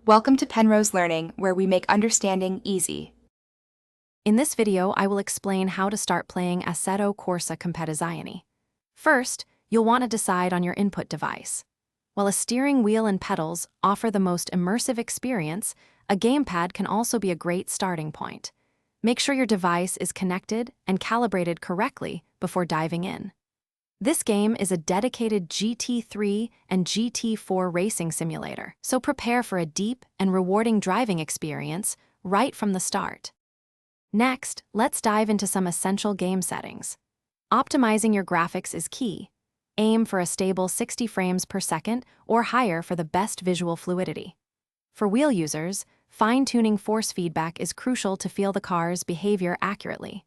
Welcome to Penrose Learning, where we make understanding easy. In this video, I will explain how to start playing Assetto Corsa Competizione. First, you'll want to decide on your input device. While a steering wheel and pedals offer the most immersive experience, a gamepad can also be a great starting point. Make sure your device is connected and calibrated correctly before diving in. This game is a dedicated GT3 and GT4 racing simulator, so prepare for a deep and rewarding driving experience right from the start. Next, let's dive into some essential game settings. Optimizing your graphics is key. Aim for a stable 60 frames per second or higher for the best visual fluidity. For wheel users, fine-tuning force feedback is crucial to feel the car's behavior accurately.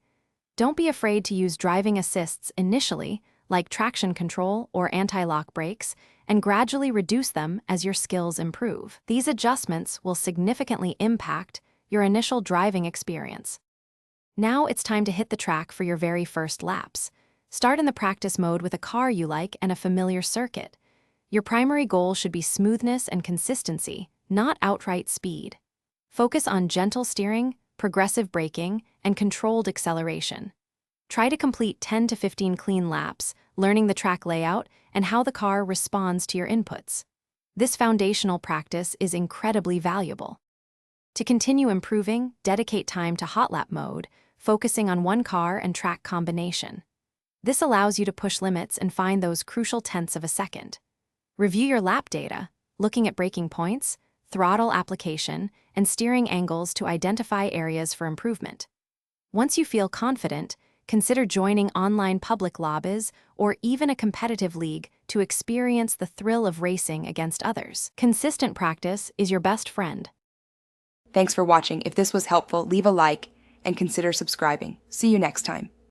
Don't be afraid to use driving assists initially, like traction control or anti-lock brakes, and gradually reduce them as your skills improve. These adjustments will significantly impact your initial driving experience. Now it's time to hit the track for your very first laps. Start in the practice mode with a car you like and a familiar circuit. Your primary goal should be smoothness and consistency, not outright speed. Focus on gentle steering, progressive braking, and controlled acceleration. Try to complete 10 to 15 clean laps, learning the track layout and how the car responds to your inputs. This foundational practice is incredibly valuable. To continue improving, dedicate time to hot lap mode, focusing on one car and track combination. This allows you to push limits and find those crucial tenths of a second. Review your lap data, looking at braking points, throttle application, and steering angles to identify areas for improvement. Once you feel confident, consider joining online public lobbies or even a competitive league to experience the thrill of racing against others. Consistent practice is your best friend. Thanks for watching. If this was helpful, leave a like and consider subscribing. See you next time.